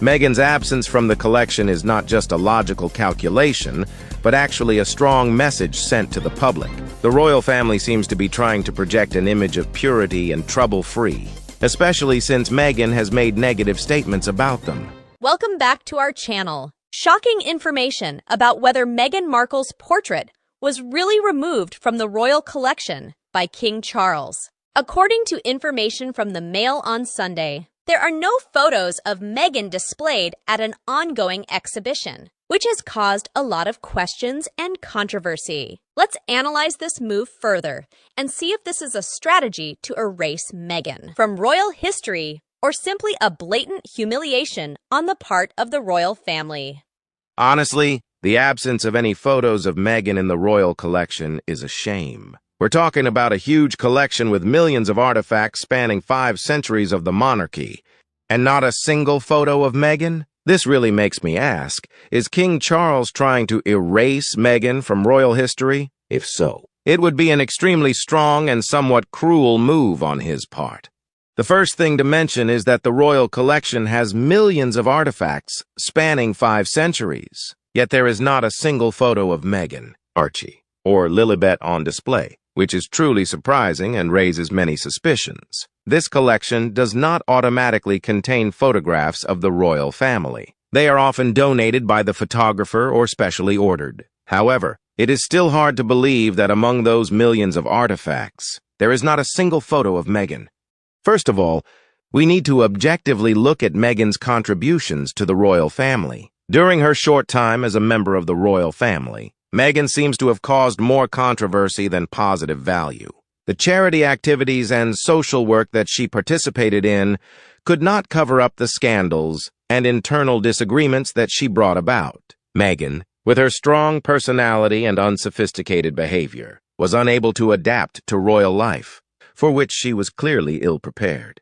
Meghan's absence from the collection is not just a logical calculation, but actually a strong message sent to the public. The royal family seems to be trying to project an image of purity and trouble-free, especially since Meghan has made negative statements about them. Welcome back to our channel. Shocking information about whether Meghan Markle's portrait was really removed from the royal collection by King Charles. According to information from the Mail on Sunday, there are no photos of Meghan displayed at an ongoing exhibition, which has caused a lot of questions and controversy. Let's analyze this move further and see if this is a strategy to erase Meghan from royal history or simply a blatant humiliation on the part of the royal family. Honestly, the absence of any photos of Meghan in the royal collection is a shame. We're talking about a huge collection with millions of artifacts spanning 5 centuries of the monarchy, and not a single photo of Meghan? This really makes me ask, is King Charles trying to erase Meghan from royal history? If so, it would be an extremely strong and somewhat cruel move on his part. The first thing to mention is that the royal collection has millions of artifacts spanning 5 centuries, yet there is not a single photo of Meghan, Archie, or Lilibet on display, which is truly surprising and raises many suspicions. This collection does not automatically contain photographs of the royal family. They are often donated by the photographer or specially ordered. However, it is still hard to believe that among those millions of artifacts, there is not a single photo of Meghan. First of all, we need to objectively look at Meghan's contributions to the royal family. During her short time as a member of the royal family, Meghan seems to have caused more controversy than positive value. The charity activities and social work that she participated in could not cover up the scandals and internal disagreements that she brought about. Meghan, with her strong personality and unsophisticated behavior, was unable to adapt to royal life, for which she was clearly ill-prepared.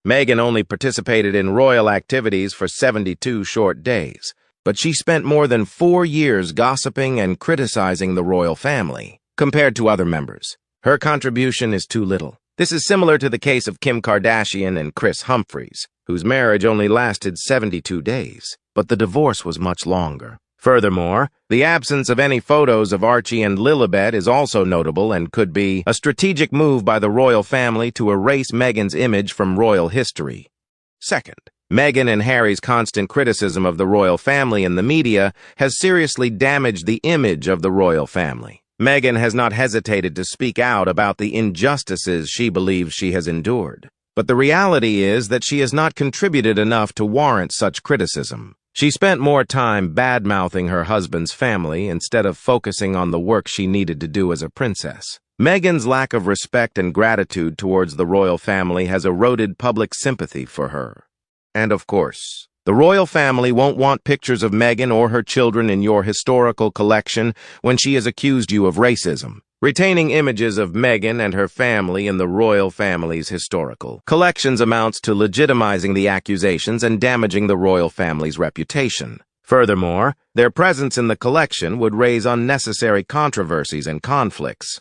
Meghan only participated in royal activities for 72 short days, but she spent more than 4 years gossiping and criticizing the royal family. Compared to other members, her contribution is too little. This is similar to the case of Kim Kardashian and Kris Humphries, whose marriage only lasted 72 days, but the divorce was much longer. Furthermore, the absence of any photos of Archie and Lilibet is also notable and could be a strategic move by the royal family to erase Meghan's image from royal history. Second, Meghan and Harry's constant criticism of the royal family in the media has seriously damaged the image of the royal family. Meghan has not hesitated to speak out about the injustices she believes she has endured. But the reality is that she has not contributed enough to warrant such criticism. She spent more time bad-mouthing her husband's family instead of focusing on the work she needed to do as a princess. Meghan's lack of respect and gratitude towards the royal family has eroded public sympathy for her. And of course, the royal family won't want pictures of Meghan or her children in your historical collection when she has accused you of racism. Retaining images of Meghan and her family in the royal family's historical collections amounts to legitimizing the accusations and damaging the royal family's reputation. Furthermore, their presence in the collection would raise unnecessary controversies and conflicts,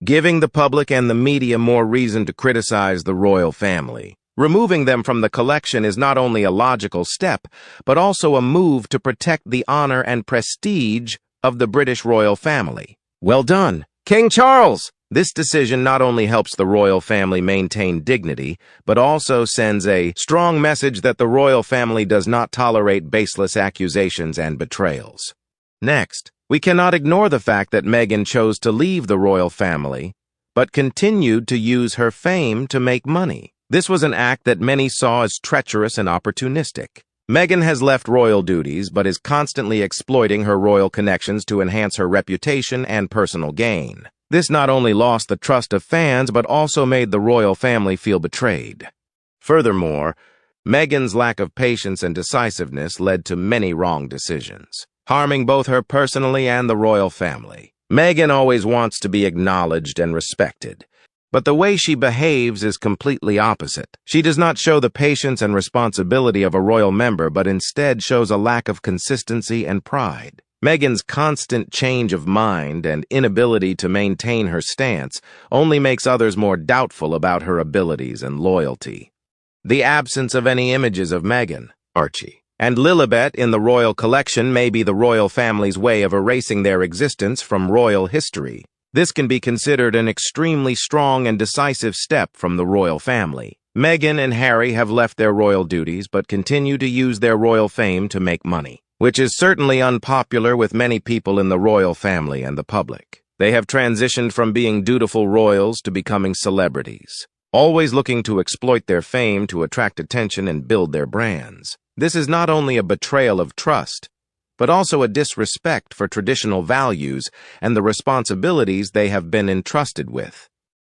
giving the public and the media more reason to criticize the royal family. Removing them from the collection is not only a logical step, but also a move to protect the honor and prestige of the British royal family. Well done, King Charles! This decision not only helps the royal family maintain dignity, but also sends a strong message that the royal family does not tolerate baseless accusations and betrayals. Next, we cannot ignore the fact that Meghan chose to leave the royal family, but continued to use her fame to make money. This was an act that many saw as treacherous and opportunistic. Meghan has left royal duties but is constantly exploiting her royal connections to enhance her reputation and personal gain. This not only lost the trust of fans but also made the royal family feel betrayed. Furthermore, Meghan's lack of patience and decisiveness led to many wrong decisions, harming both her personally and the royal family. Meghan always wants to be acknowledged and respected, but the way she behaves is completely opposite. She does not show the patience and responsibility of a royal member, but instead shows a lack of consistency and pride. Meghan's constant change of mind and inability to maintain her stance only makes others more doubtful about her abilities and loyalty. The absence of any images of Meghan, Archie, and Lilibet in the royal collection may be the royal family's way of erasing their existence from royal history. This can be considered an extremely strong and decisive step from the royal family. Meghan and Harry have left their royal duties but continue to use their royal fame to make money, which is certainly unpopular with many people in the royal family and the public. They have transitioned from being dutiful royals to becoming celebrities, always looking to exploit their fame to attract attention and build their brands. This is not only a betrayal of trust, but also a disrespect for traditional values and the responsibilities they have been entrusted with.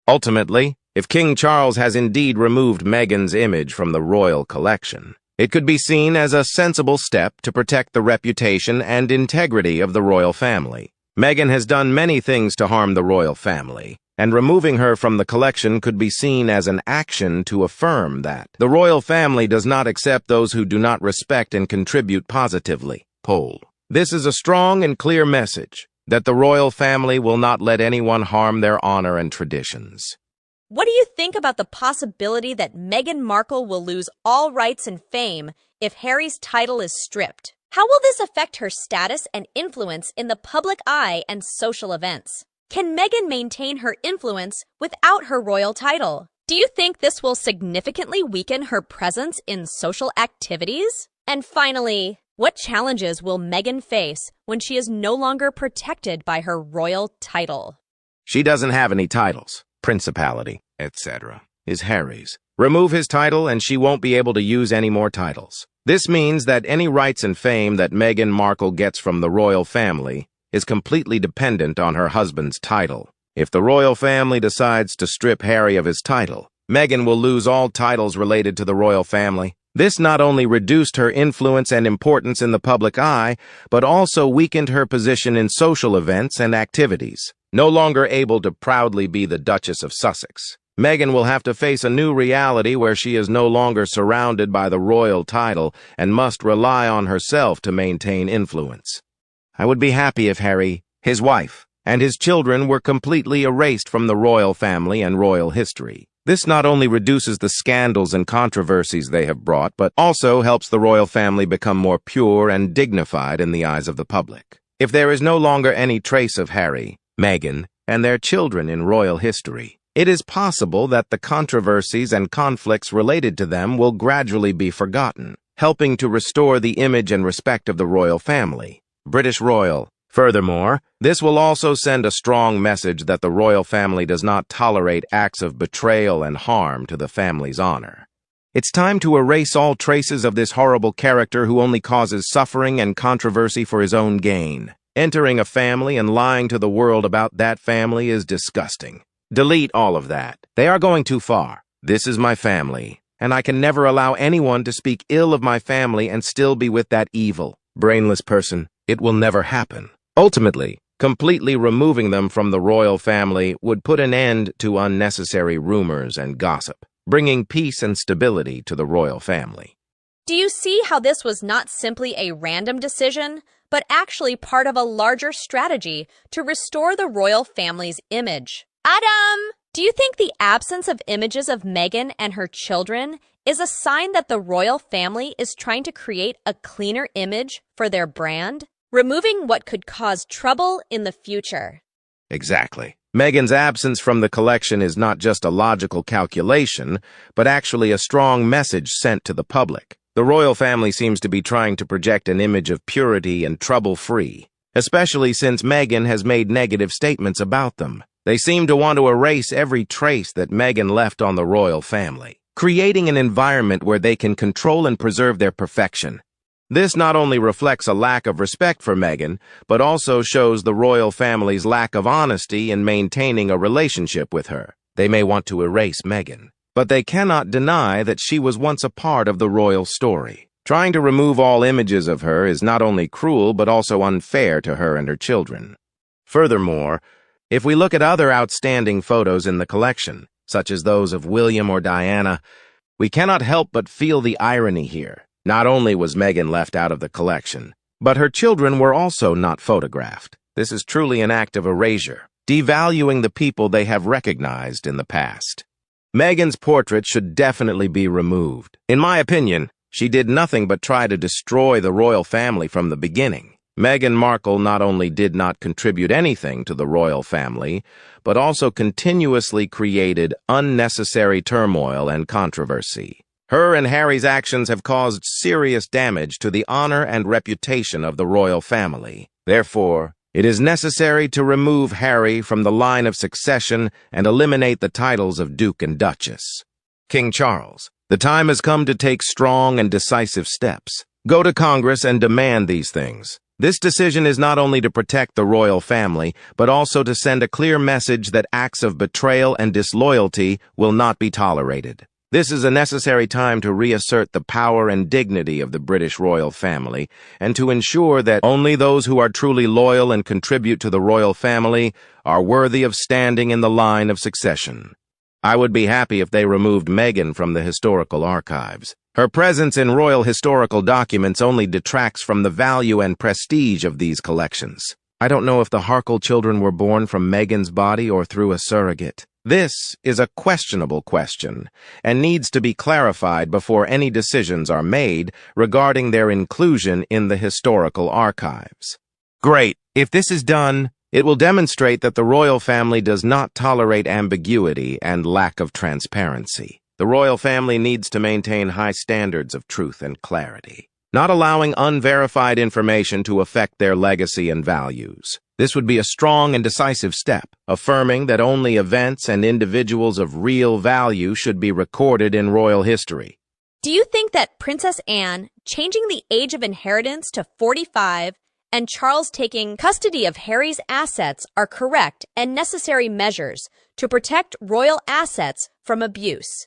Ultimately, if King Charles has indeed removed Meghan's image from the royal collection, it could be seen as a sensible step to protect the reputation and integrity of the royal family. Meghan has done many things to harm the royal family, and removing her from the collection could be seen as an action to affirm that the royal family does not accept those who do not respect and contribute positively. Poll. This is a strong and clear message that the royal family will not let anyone harm their honor and traditions. What do you think about the possibility that Meghan Markle will lose all rights and fame if Harry's title is stripped? How will this affect her status and influence in the public eye and social events? Can Meghan maintain her influence without her royal title? Do you think this will significantly weaken her presence in social activities? And finally, what challenges will Meghan face when she is no longer protected by her royal title? She doesn't have any titles. Principality, etc. is Harry's. Remove his title and she won't be able to use any more titles. This means that any rights and fame that Meghan Markle gets from the royal family is completely dependent on her husband's title. If the royal family decides to strip Harry of his title, Meghan will lose all titles related to the royal family. This not only reduced her influence and importance in the public eye, but also weakened her position in social events and activities. No longer able to proudly be the Duchess of Sussex, Meghan will have to face a new reality where she is no longer surrounded by the royal title and must rely on herself to maintain influence. I would be happy if Harry, his wife, and his children were completely erased from the royal family and royal history. This not only reduces the scandals and controversies they have brought, but also helps the royal family become more pure and dignified in the eyes of the public. If there is no longer any trace of Harry, Meghan, and their children in royal history, it is possible that the controversies and conflicts related to them will gradually be forgotten, helping to restore the image and respect of the royal family. British Royal. Furthermore, this will also send a strong message that the royal family does not tolerate acts of betrayal and harm to the family's honor. It's time to erase all traces of this horrible character who only causes suffering and controversy for his own gain. Entering a family and lying to the world about that family is disgusting. Delete all of that. They are going too far. This is my family, and I can never allow anyone to speak ill of my family and still be with that evil, brainless person. It will never happen. Ultimately, completely removing them from the royal family would put an end to unnecessary rumors and gossip, bringing peace and stability to the royal family. Do you see how this was not simply a random decision, but actually part of a larger strategy to restore the royal family's image? Adam, do you think the absence of images of Meghan and her children is a sign that the royal family is trying to create a cleaner image for their brand, removing what could cause trouble in the future? Exactly. Meghan's absence from the collection is not just a logical calculation, but actually a strong message sent to the public. The royal family seems to be trying to project an image of purity and trouble-free, especially since Meghan has made negative statements about them. They seem to want to erase every trace that Meghan left on the royal family, creating an environment where they can control and preserve their perfection. This not only reflects a lack of respect for Meghan, but also shows the royal family's lack of honesty in maintaining a relationship with her. They may want to erase Meghan, but they cannot deny that she was once a part of the royal story. Trying to remove all images of her is not only cruel but also unfair to her and her children. Furthermore, if we look at other outstanding photos in the collection, such as those of William or Diana, we cannot help but feel the irony here. Not only was Meghan left out of the collection, but her children were also not photographed. This is truly an act of erasure, devaluing the people they have recognized in the past. Meghan's portrait should definitely be removed. In my opinion, She did nothing but try to destroy the royal family from the beginning. Meghan Markle not only did not contribute anything to the royal family, but also continuously created unnecessary turmoil and controversy. Her and Harry's actions have caused serious damage to the honor and reputation of the royal family. Therefore, it is necessary to remove Harry from the line of succession and eliminate the titles of Duke and Duchess. King Charles, the time has come to take strong and decisive steps. Go to Congress and demand these things. This decision is not only to protect the royal family, but also to send a clear message that acts of betrayal and disloyalty will not be tolerated. This is a necessary time to reassert the power and dignity of the British royal family, and to ensure that only those who are truly loyal and contribute to the royal family are worthy of standing in the line of succession. I would be happy if they removed Meghan from the historical archives. Her presence in royal historical documents only detracts from the value and prestige of these collections. I don't know if the Markle children were born from Meghan's body or through a surrogate. This is a questionable question and needs to be clarified before any decisions are made regarding their inclusion in the historical archives. Great. If this is done, it will demonstrate that the royal family does not tolerate ambiguity and lack of transparency. The royal family needs to maintain high standards of truth and clarity, not allowing unverified information to affect their legacy and values. This would be a strong and decisive step, affirming that only events and individuals of real value should be recorded in royal history. Do you think that Princess Anne changing the age of inheritance to 45 and Charles taking custody of Harry's assets are correct and necessary measures to protect royal assets from abuse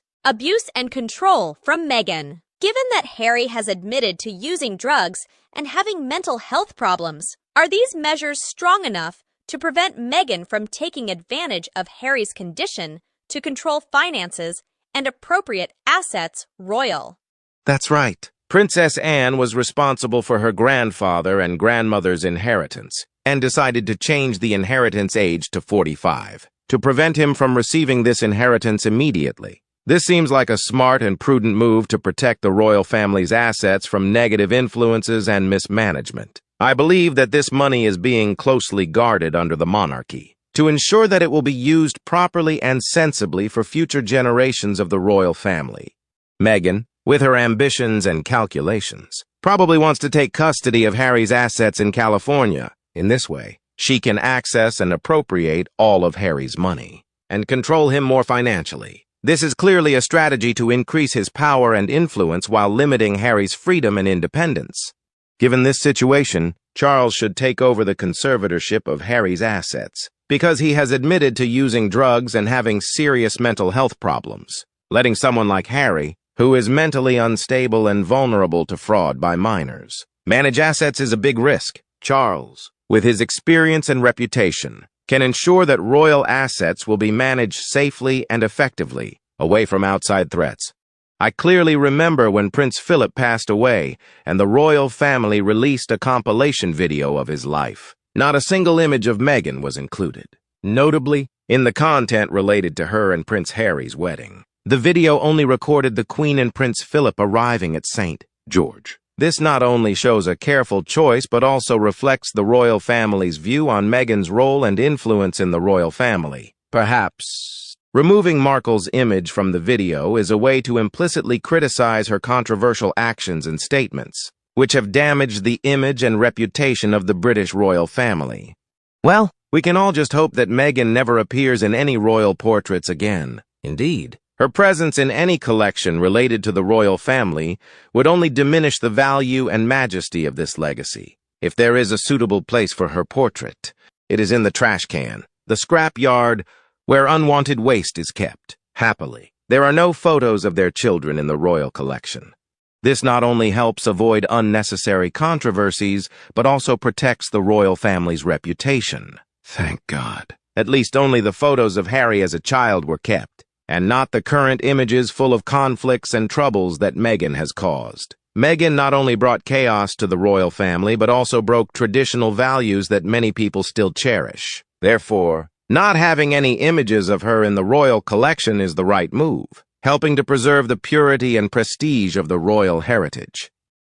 and control from Meghan? Given that Harry has admitted to using drugs and having mental health problems, are these measures strong enough to prevent Meghan from taking advantage of Harry's condition to control finances and appropriate assets royal? That's right. Princess Anne was responsible for her grandfather and grandmother's inheritance and decided to change the inheritance age to 45 to prevent him from receiving this inheritance immediately. This seems like a smart and prudent move to protect the royal family's assets from negative influences and mismanagement. I believe that this money is being closely guarded under the monarchy to ensure that it will be used properly and sensibly for future generations of the royal family. Meghan, with her ambitions and calculations, probably wants to take custody of Harry's assets in California. In this way, she can access and appropriate all of Harry's money and control him more financially. This is clearly a strategy to increase his power and influence while limiting Harry's freedom and independence. Given this situation, Charles should take over the conservatorship of Harry's assets because he has admitted to using drugs and having serious mental health problems. Letting someone like Harry, who is mentally unstable and vulnerable to fraud by minors, manage assets is a big risk. Charles, with his experience and reputation, can ensure that royal assets will be managed safely and effectively, away from outside threats. I clearly remember when Prince Philip passed away and the royal family released a compilation video of his life. Not a single image of Meghan was included, notably in the content related to her and Prince Harry's wedding. The video only recorded the Queen and Prince Philip arriving at St. George. This not only shows a careful choice but also reflects the royal family's view on Meghan's role and influence in the royal family. Perhaps removing Markle's image from the video is a way to implicitly criticize her controversial actions and statements, which have damaged the image and reputation of the British royal family. Well, we can all just hope that Meghan never appears in any royal portraits again. Indeed, her presence in any collection related to the royal family would only diminish the value and majesty of this legacy. If there is a suitable place for her portrait, it is in the trash can, the scrap yard, where unwanted waste is kept. Happily, there are no photos of their children in the royal collection. This not only helps avoid unnecessary controversies, but also protects the royal family's reputation. Thank God. At least only the photos of Harry as a child were kept, and not the current images full of conflicts and troubles that Meghan has caused. Meghan not only brought chaos to the royal family, but also broke traditional values that many people still cherish. Therefore, not having any images of her in the royal collection is the right move. helping to preserve the purity and prestige of the royal heritage.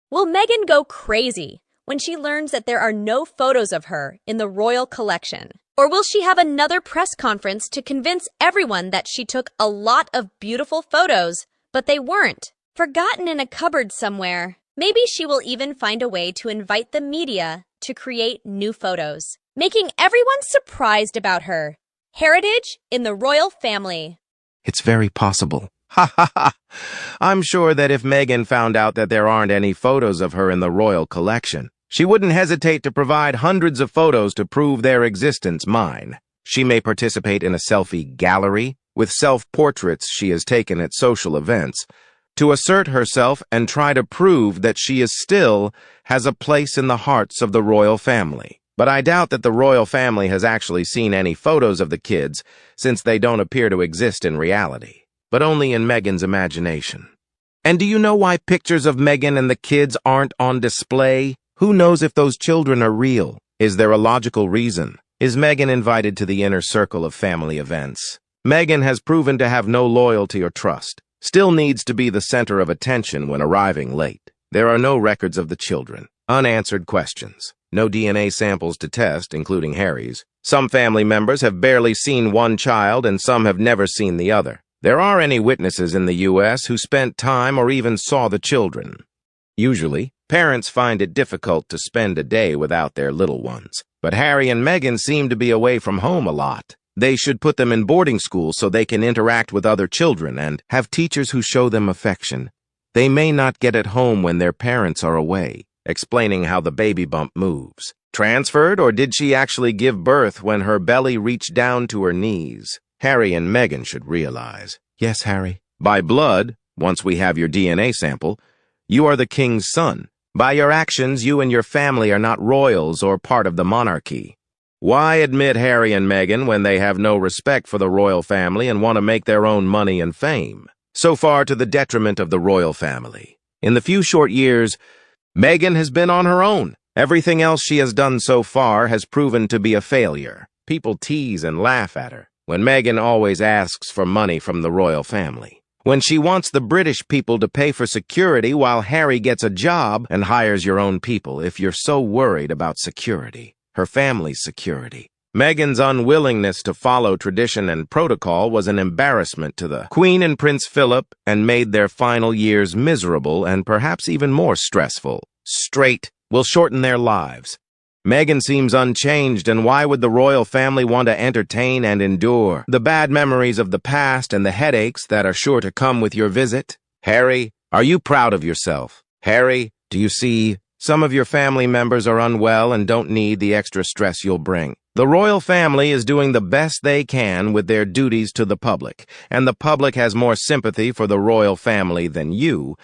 Will Meghan go crazy when she learns that there are no photos of her in the royal collection? Or will she have another press conference to convince everyone that she took a lot of beautiful photos, but they weren't forgotten in a cupboard somewhere? Maybe she will even find a way to invite the media to create new photos, making everyone surprised about her heritage in the royal family. It's very possible. Ha ha ha! I'm sure that if Meghan found out that there aren't any photos of her in the royal collection, she wouldn't hesitate to provide hundreds of photos to prove their existence mine. She may participate in a selfie gallery with self-portraits she has taken at social events to assert herself and try to prove that she still has a place in the hearts of the royal family. But I doubt that the royal family has actually seen any photos of the kids, since they don't appear to exist in reality, but only in Meghan's imagination. And do you know why pictures of Meghan and the kids aren't on display? Who knows if those children are real? Is there a logical reason? Is Meghan invited to the inner circle of family events? Meghan has proven to have no loyalty or trust, still needs to be the center of attention when arriving late. There are no records of the children, unanswered questions, no DNA samples to test, including Harry's. Some family members have barely seen one child and some have never seen the other. There are any witnesses in the U.S. who spent time or even saw the children. Usually, parents find it difficult to spend a day without their little ones, but Harry and Meghan seem to be away from home a lot. They should put them in boarding school so they can interact with other children and have teachers who show them affection. They may not get at home when their parents are away, explaining how the baby bump moves. Transferred, or did she actually give birth when her belly reached down to her knees? Harry and Meghan should realize. Yes, Harry. By blood, once we have your DNA sample, you are the king's son. By your actions, you and your family are not royals or part of the monarchy. Why admit Harry and Meghan when they have no respect for the royal family and want to make their own money and fame? So far to the detriment of the royal family. In the few short years, Meghan has been on her own. Everything else she has done so far has proven to be a failure. People tease and laugh at her when Meghan always asks for money from the royal family. When she wants the British people to pay for security while Harry gets a job and hires your own people if you're so worried about security. Her family's security. Meghan's unwillingness to follow tradition and protocol was an embarrassment to the Queen and Prince Philip and made their final years miserable and perhaps even more stressful. Straight will shorten their lives. Meghan seems unchanged, and why would the royal family want to entertain and endure the bad memories of the past and the headaches that are sure to come with your visit? Harry, are you proud of yourself? Harry, do you see? Some of your family members are unwell and don't need the extra stress you'll bring. The royal family is doing the best they can with their duties to the public, and the public has more sympathy for the royal family than you,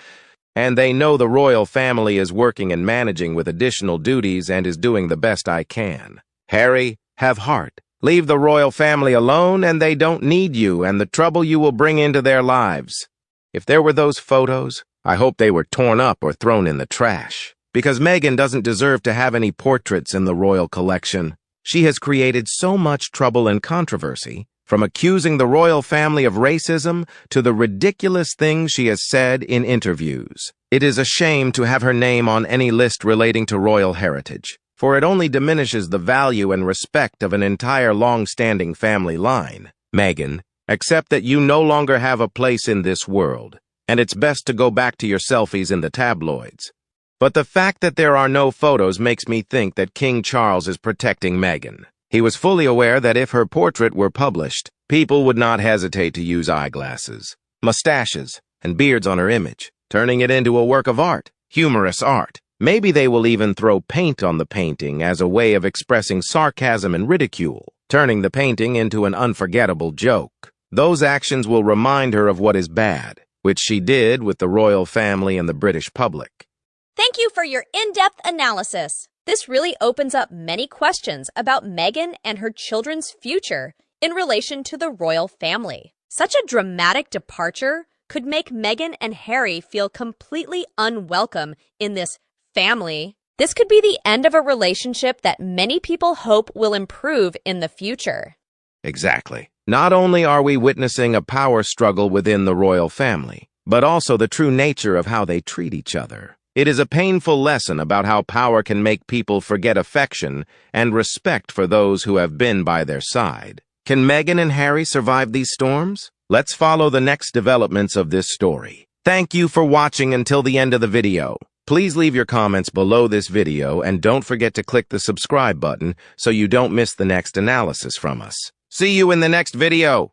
and they know the royal family is working and managing with additional duties and is doing the best I can. Harry, have heart. Leave the royal family alone and they don't need you and the trouble you will bring into their lives. If there were those photos, I hope they were torn up or thrown in the trash. Because Meghan doesn't deserve to have any portraits in the royal collection. She has created so much trouble and controversy, from accusing the royal family of racism to the ridiculous things she has said in interviews. It is a shame to have her name on any list relating to royal heritage, for it only diminishes the value and respect of an entire long-standing family line. Meghan, accept that you no longer have a place in this world, and it's best to go back to your selfies in the tabloids. But the fact that there are no photos makes me think that King Charles is protecting Meghan. He was fully aware that if her portrait were published, people would not hesitate to use eyeglasses, mustaches, and beards on her image, turning it into a work of art, humorous art. Maybe they will even throw paint on the painting as a way of expressing sarcasm and ridicule, turning the painting into an unforgettable joke. Those actions will remind her of what is bad, which she did with the royal family and the British public. Thank you for your in-depth analysis. This really opens up many questions about Meghan and her children's future in relation to the royal family. Such a dramatic departure could make Meghan and Harry feel completely unwelcome in this family. This could be the end of a relationship that many people hope will improve in the future. Exactly. Not only are we witnessing a power struggle within the royal family, but also the true nature of how they treat each other. It is a painful lesson about how power can make people forget affection and respect for those who have been by their side. Can Meghan and Harry survive these storms? Let's follow the next developments of this story. Thank you for watching until the end of the video. Please leave your comments below this video and don't forget to click the subscribe button so you don't miss the next analysis from us. See you in the next video.